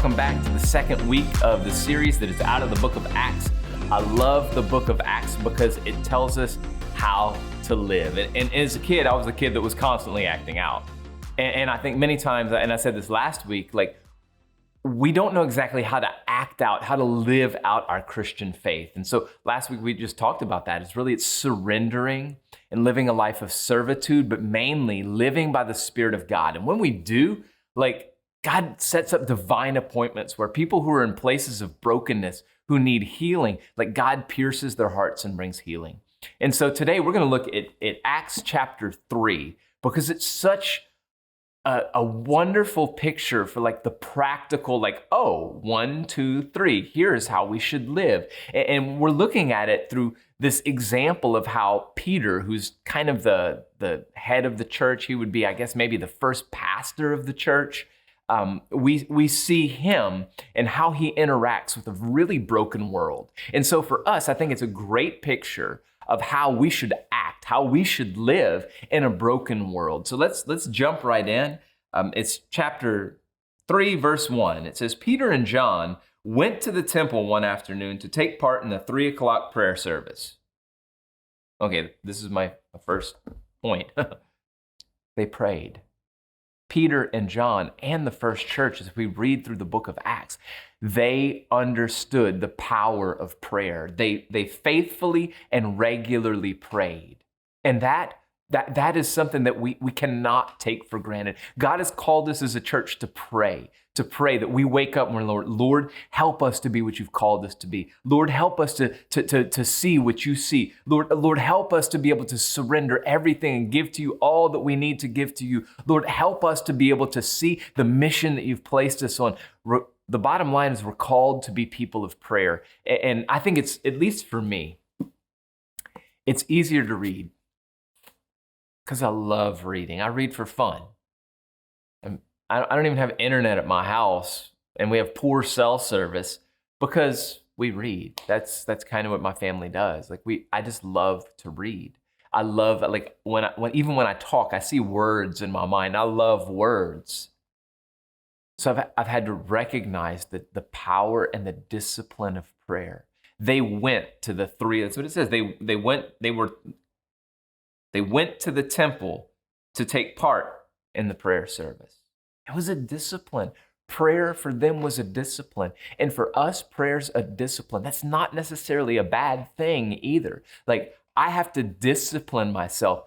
Welcome back to the second week of the series that is out of the book of Acts. I love the book of Acts because it tells us how to live. And as a kid, I was a kid that was constantly acting out. And I think many times, and I said this last week, we don't know exactly how to act out, how to live out our Christian faith. And so last week we just talked about that. It's surrendering and living a life of servitude, but mainly living by the Spirit of God. And when we do, God sets up divine appointments where people who are in places of brokenness, who need healing, God pierces their hearts and brings healing. And so today we're going to look at Acts chapter 3 because it's such a wonderful picture for the practical, 1, 2, 3, here's how we should live. And we're looking at it through this example of how Peter, who's kind of the head of the church, he would be, I guess, maybe the first pastor of the church. We see him and how he interacts with a really broken world. And so for us, I think it's a great picture of how we should act, how we should live in a broken world. So let's jump right in. It's chapter 3, verse 1. It says, Peter and John went to the temple one afternoon to take part in the 3 o'clock prayer service. Okay, this is my first point. They prayed. Peter and John and the first church, as we read through the book of Acts, they understood the power of prayer. They faithfully and regularly prayed. And that is something that we cannot take for granted. God has called us as a church to pray that we wake up and we're, Lord, help us to be what you've called us to be. Lord, help us to see what you see. Lord, help us to be able to surrender everything and give to you all that we need to give to you. Lord, help us to be able to see the mission that you've placed us on. The bottom line is we're called to be people of prayer. And I think it's, at least for me, it's easier to read because I love reading. I read for fun. I don't even have internet at my house, and we have poor cell service because we read. That's kind of what my family does. I just love to read. I love even when I talk, I see words in my mind. I love words. So I've had to recognize the power and the discipline of prayer. They went to the 3. That's what it says. They went to the temple to take part in the prayer service. It was a discipline. Prayer for them was a discipline. And for us, prayer's a discipline. That's not necessarily a bad thing either. I have to discipline myself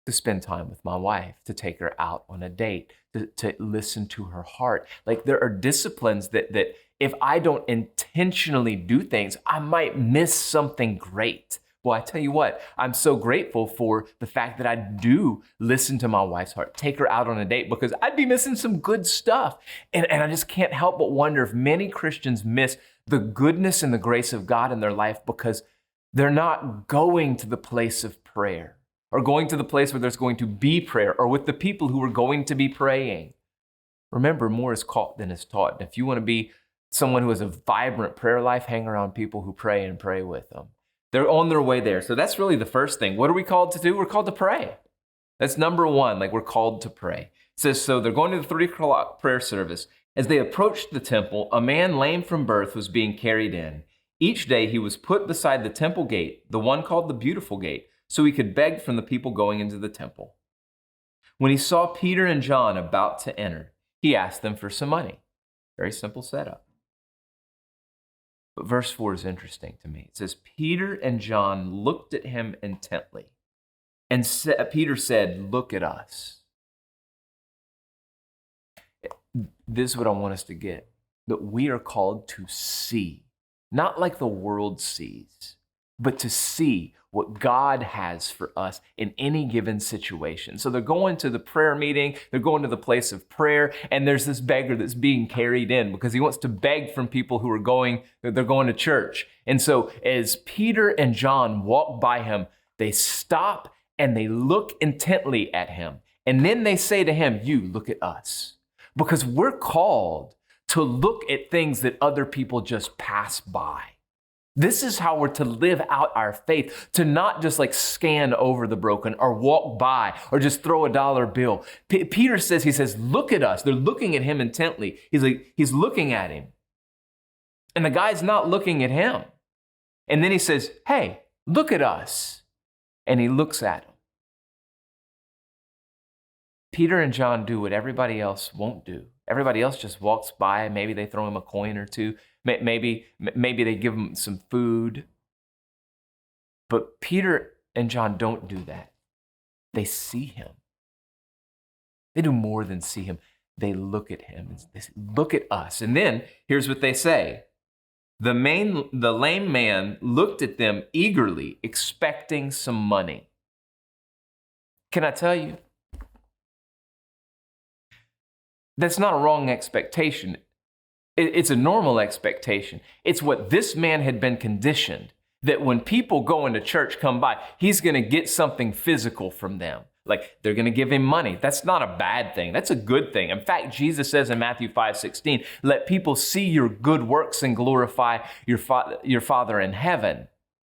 to spend time with my wife, to take her out on a date, to listen to her heart. There are disciplines that if I don't intentionally do things, I might miss something great. Well, I tell you what, I'm so grateful for the fact that I do listen to my wife's heart, take her out on a date, because I'd be missing some good stuff. And I just can't help but wonder if many Christians miss the goodness and the grace of God in their life because they're not going to the place of prayer or going to the place where there's going to be prayer or with the people who are going to be praying. Remember, more is caught than is taught. And if you want to be someone who has a vibrant prayer life, hang around people who pray and pray with them. They're on their way there. So that's really the first thing. What are we called to do? We're called to pray. That's number one. We're called to pray. It says, so they're going to the 3 o'clock prayer service. As they approached the temple, a man lame from birth was being carried in. Each day he was put beside the temple gate, the one called the Beautiful Gate, so he could beg from the people going into the temple. When he saw Peter and John about to enter, he asked them for some money. Very simple setup. But verse 4 is interesting to me. It says, Peter and John looked at him intently. And Peter said, look at us. This is what I want us to get. That we are called to see. Not like the world sees, but to see what God has for us in any given situation. So they're going to the prayer meeting, they're going to the place of prayer, and there's this beggar that's being carried in because he wants to beg from people who are they're going to church. And so as Peter and John walk by him, they stop and they look intently at him. And then they say to him, you look at us. Because we're called to look at things that other people just pass by. This is how we're to live out our faith, to not just like scan over the broken or walk by or just throw a dollar bill. Peter says, he says, look at us. They're looking at him intently. He's looking at him. And the guy's not looking at him. And then he says, hey, look at us. And he looks at him. Peter and John do what everybody else won't do. Everybody else just walks by. Maybe they throw him a coin or two. Maybe they give him some food. But Peter and John don't do that. They see him. They do more than see him. They look at him. They say, look at us. And then here's what they say. The lame man looked at them eagerly, expecting some money. Can I tell you? That's not a wrong expectation. It's a normal expectation. It's what this man had been conditioned, that when people go into church, come by, he's going to get something physical from them. Like they're going to give him money. That's not a bad thing. That's a good thing. In fact, Jesus says in Matthew 5:16, let people see your good works and glorify your Father in heaven.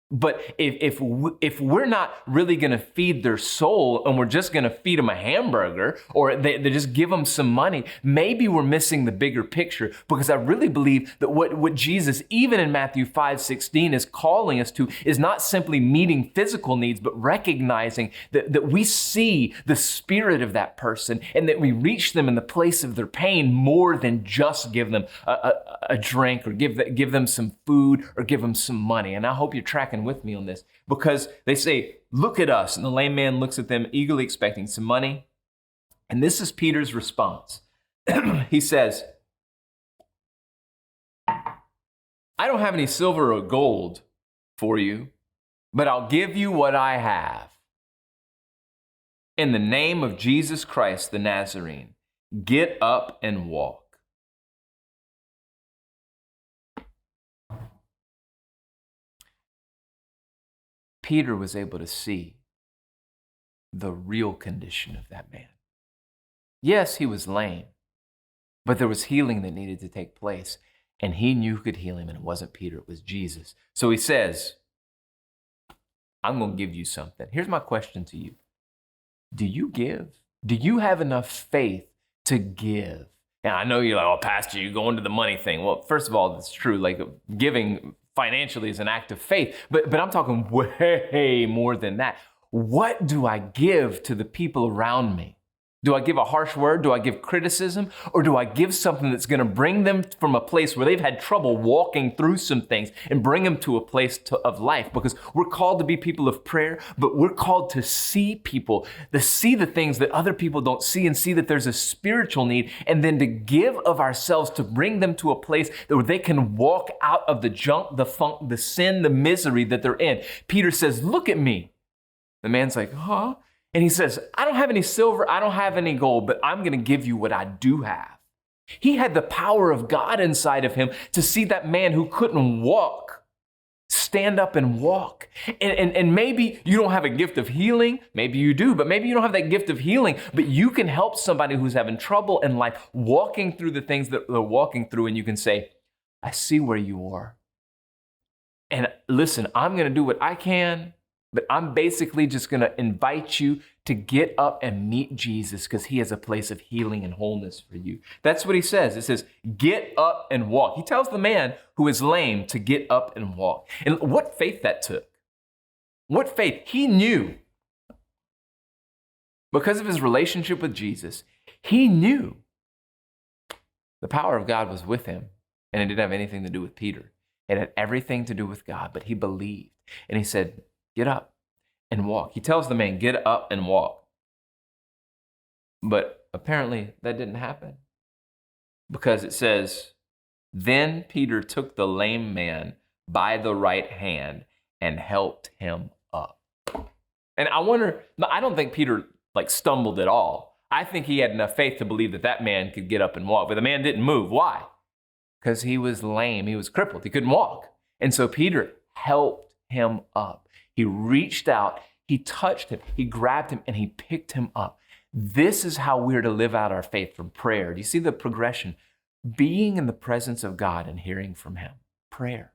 But if we're not really going to feed their soul and we're just going to feed them a hamburger or they just give them some money, maybe we're missing the bigger picture, because I really believe that what Jesus, even in Matthew 5:16, is calling us to is not simply meeting physical needs, but recognizing that we see the spirit of that person and that we reach them in the place of their pain more than just give them a drink or give them some food or give them some money. And I hope you're tracking with me on this, because they say, look at us. And the lame man looks at them eagerly expecting some money. And this is Peter's response. He says, I don't have any silver or gold for you, but I'll give you what I have. In the name of Jesus Christ, the Nazarene, get up and walk. Peter was able to see the real condition of that man. Yes, he was lame, but there was healing that needed to take place, and he knew who could heal him, and it wasn't Peter, it was Jesus. So he says, I'm going to give you something. Here's my question to you. Do you give? Do you have enough faith to give? And I know you're like, oh, Pastor, you're going to the money thing. Well, first of all, that's true. Like giving financially is an act of faith, but I'm talking way more than that. What do I give to the people around me? Do I give a harsh word? Do I give criticism? Or do I give something that's going to bring them from a place where they've had trouble walking through some things and bring them to a place of life? Because we're called to be people of prayer, but we're called to see people, to see the things that other people don't see and see that there's a spiritual need, and then to give of ourselves to bring them to a place where they can walk out of the junk, the funk, the sin, the misery that they're in. Peter says, look at me. The man's like, huh? And he says, I don't have any silver, I don't have any gold, but I'm going to give you what I do have. He had the power of God inside of him to see that man who couldn't walk stand up and walk. And maybe you don't have a gift of healing. Maybe you do, but maybe you don't have that gift of healing, but you can help somebody who's having trouble in life walking through the things that they're walking through, and you can say, I see where you are. And listen, I'm going to do what I can, but I'm basically just going to invite you to get up and meet Jesus, because he has a place of healing and wholeness for you. That's what he says. It says, get up and walk. He tells the man who is lame to get up and walk. And what faith that took. What faith? He knew. Because of his relationship with Jesus, he knew the power of God was with him, and it didn't have anything to do with Peter. It had everything to do with God, but he believed. And he said, get up and walk. He tells the man, get up and walk. But apparently that didn't happen, because it says, then Peter took the lame man by the right hand and helped him up. And I wonder, I don't think Peter stumbled at all. I think he had enough faith to believe that that man could get up and walk, but the man didn't move. Why? Because he was lame. He was crippled. He couldn't walk. And so Peter helped him up. He reached out, he touched him, he grabbed him, and he picked him up. This is how we're to live out our faith from prayer. Do you see the progression? Being in the presence of God and hearing from him. Prayer.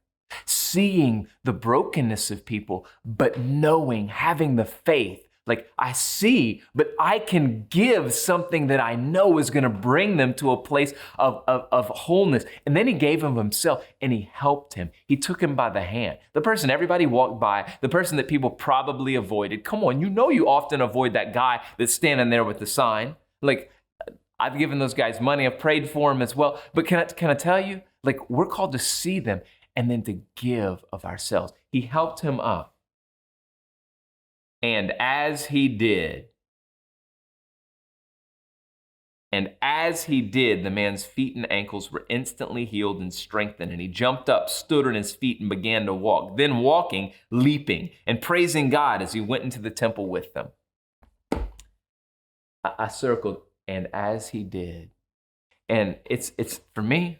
seeing the brokenness of people, but knowing, having the faith. Like, I see, but I can give something that I know is going to bring them to a place of wholeness. And then he gave him himself, and he helped him. He took him by the hand. The person everybody walked by, the person that people probably avoided. Come on, you often avoid that guy that's standing there with the sign. Like, I've given those guys money. I've prayed for them as well. But can I tell you, like, we're called to see them and then to give of ourselves. He helped him up. And as he did, the man's feet and ankles were instantly healed and strengthened. And he jumped up, stood on his feet, and began to walk. Then walking, leaping, and praising God as he went into the temple with them. I circled, and as he did. And it's for me.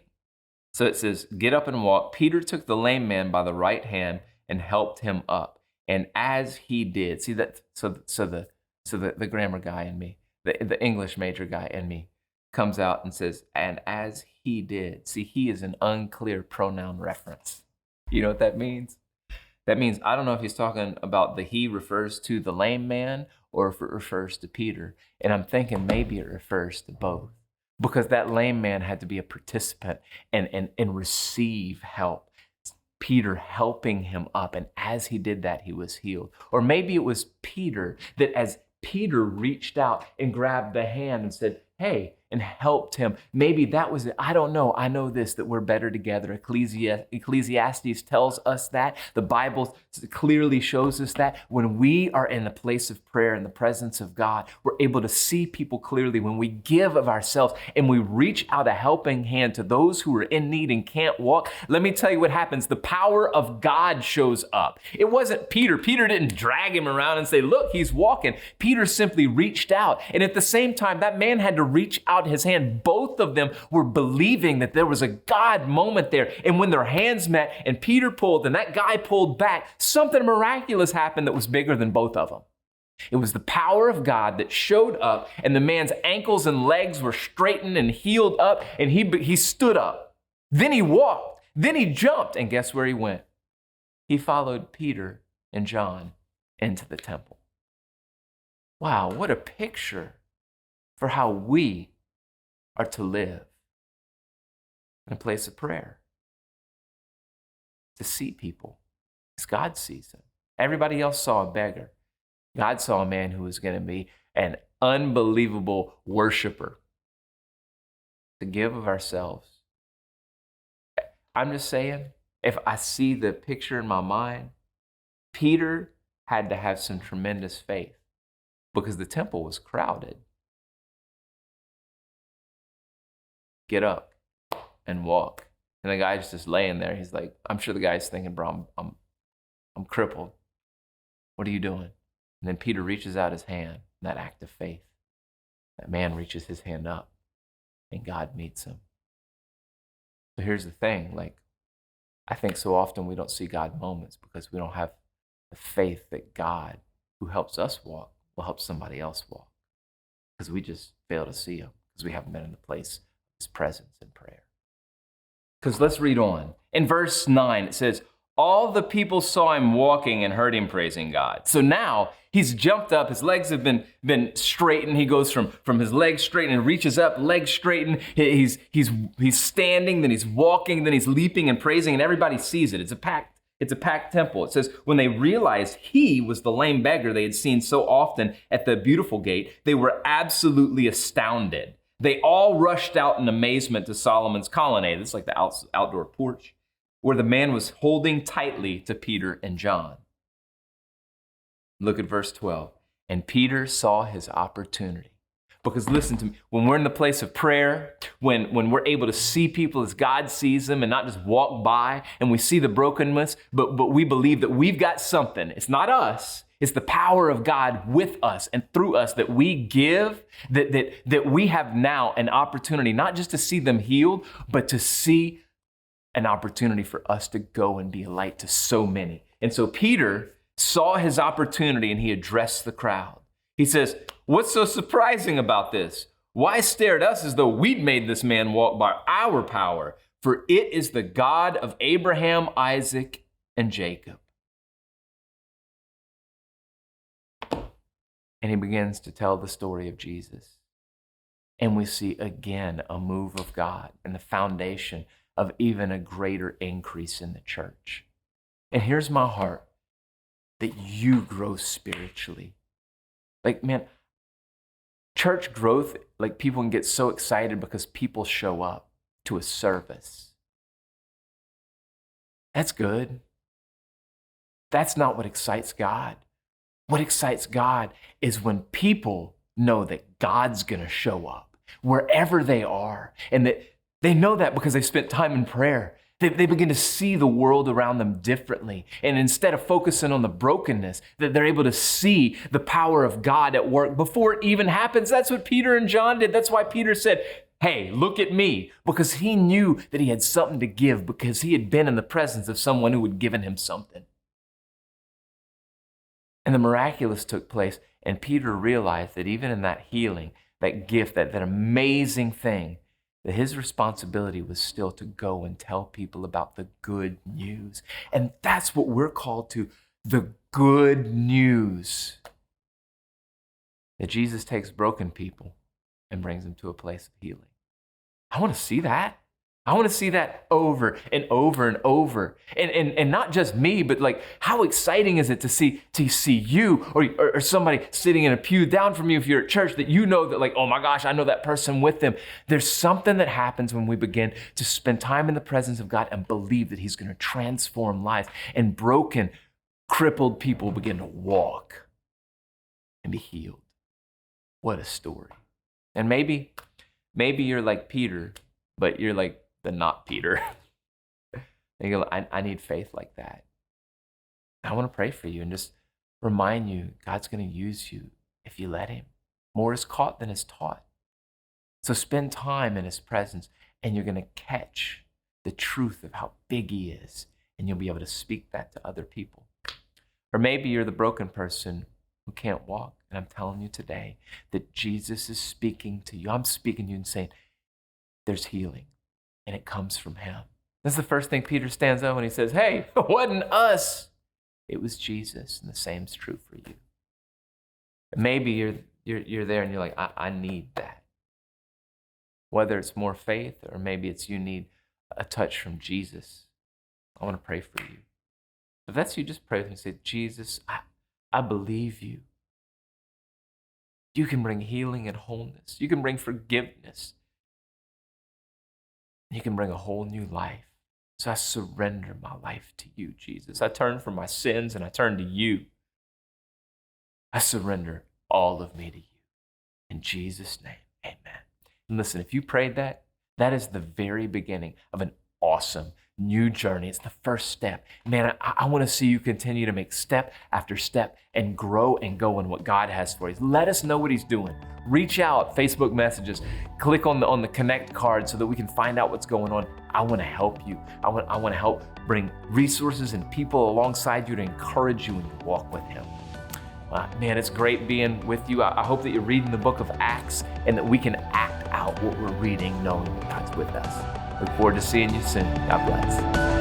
So it says, get up and walk. Peter took the lame man by the right hand and helped him up. And as he did, see that, so the grammar guy in me, the English major guy in me comes out and says, and as he did. See, he is an unclear pronoun reference. You know what that means? That means, I don't know if he's talking about the he refers to the lame man or if it refers to Peter. And I'm thinking maybe it refers to both, because that lame man had to be a participant and receive help. Peter helping him up, and as he did that, he was healed. Or maybe it was Peter, that as Peter reached out and grabbed the hand and said, hey, and helped him. Maybe that was it. I don't know. I know this, that we're better together. Ecclesiastes tells us that. The Bible clearly shows us that. When we are in the place of prayer in the presence of God, we're able to see people clearly. When we give of ourselves and we reach out a helping hand to those who are in need and can't walk, let me tell you what happens. The power of God shows up. It wasn't Peter. Peter didn't drag him around and say, look, he's walking. Peter simply reached out. And at the same time, that man had to reach out his hand. Both of them were believing that there was a God moment there. And when their hands met and Peter pulled and that guy pulled back, something miraculous happened that was bigger than both of them. It was the power of God that showed up, and the man's ankles and legs were straightened and healed up, and he stood up. Then he walked. Then he jumped. And guess where he went? He followed Peter and John into the temple. Wow, what a picture for how we are to live in a place of prayer, to see people as God sees them. Everybody else saw a beggar. God saw a man who was going to be an unbelievable worshiper. To give of ourselves. I'm just saying, if I see the picture in my mind, Peter had to have some tremendous faith because the temple was crowded. Get up and walk. And the guy's just laying there. He's like, I'm sure the guy's thinking, bro, I'm crippled. What are you doing? And then Peter reaches out his hand, that act of faith. That man reaches his hand up, and God meets him. So here's the thing, like, I think so often we don't see God moments because we don't have the faith that God, who helps us walk, will help somebody else walk. Because we just fail to see him because we haven't been in the place of his presence in prayer. Because let's read on. In verse 9, it says, all the people saw him walking and heard him praising God. So now he's jumped up. His legs have been straightened. He goes from his legs straightened and reaches up, legs straightened. He's standing, then he's walking, then he's leaping and praising, and everybody sees it. It's a packed temple. It says, when they realized he was the lame beggar they had seen so often at the Beautiful Gate, they were absolutely astounded. They all rushed out in amazement to Solomon's colonnade. It's like the outdoor porch, where the man was holding tightly to Peter and John. Look at verse 12. And Peter saw his opportunity. Because listen to me, when we're in the place of prayer, when we're able to see people as God sees them and not just walk by, and we see the brokenness, but we believe that we've got something. It's not us. It's the power of God with us and through us that we give, that we have now an opportunity, not just to see them healed, but to see an opportunity for us to go and be a light to so many. And so Peter saw his opportunity and he addressed the crowd. He says, what's so surprising about this? Why stare at us as though we'd made this man walk by our power? For it is the God of Abraham, Isaac, and Jacob. And he begins to tell the story of Jesus. And we see again a move of God and the foundation of even a greater increase in the church. And here's my heart, that you grow spiritually. Like, man, church growth, like people can get so excited because people show up to a service. That's good. That's not what excites God. What excites God is when people know that God's going to show up wherever they are, and that they know that because they spent time in prayer. They begin to see the world around them differently. And instead of focusing on the brokenness, that they're able to see the power of God at work before it even happens. That's what Peter and John did. That's why Peter said, hey, look at me, because he knew that he had something to give, because he had been in the presence of someone who had given him something. And the miraculous took place, and Peter realized that even in that healing, that gift, that amazing thing, that his responsibility was still to go and tell people about the good news. And that's what we're called to, the good news. That Jesus takes broken people and brings them to a place of healing. I want to see that. I want to see that over and over and over. And not just me, but like, how exciting is it to see you or somebody sitting in a pew down from you if you're at church, that you know that, like, oh my gosh, I know that person with them. There's something that happens when we begin to spend time in the presence of God and believe that he's going to transform lives, and broken, crippled people begin to walk and be healed. What a story. And maybe you're like Peter, but you're like the not Peter. And you go, I need faith like that. I want to pray for you and just remind you, God's going to use you if you let him. More is caught than is taught. So spend time in his presence, and you're going to catch the truth of how big he is, and you'll be able to speak that to other people. Or maybe you're the broken person who can't walk, and I'm telling you today that Jesus is speaking to you. I'm speaking to you and saying, there's healing, and it comes from him. That's the first thing Peter stands up when he says, hey, it wasn't us. It was Jesus, and the same's true for you. And maybe you're there and you're like, I need that. Whether it's more faith, or maybe it's you need a touch from Jesus, I want to pray for you. If that's you, just pray with me and say, Jesus, I believe you. You can bring healing and wholeness. You can bring forgiveness. You can bring a whole new life. So I surrender my life to you, Jesus. I turn from my sins and I turn to you. I surrender all of me to you. In Jesus' name, amen. And listen, if you prayed that, that is the very beginning of an awesome new journey. It's the first step. Man, I want to see you continue to make step after step and grow and go in what God has for you. Let us know what he's doing. Reach out, Facebook messages, click on the connect card so that we can find out what's going on. I want to help you. I want to help bring resources and people alongside you to encourage you when you walk with him. Man, it's great being with you. I hope that you're reading the book of Acts and that we can act out what we're reading, knowing that God's with us. Look forward to seeing you soon. God bless.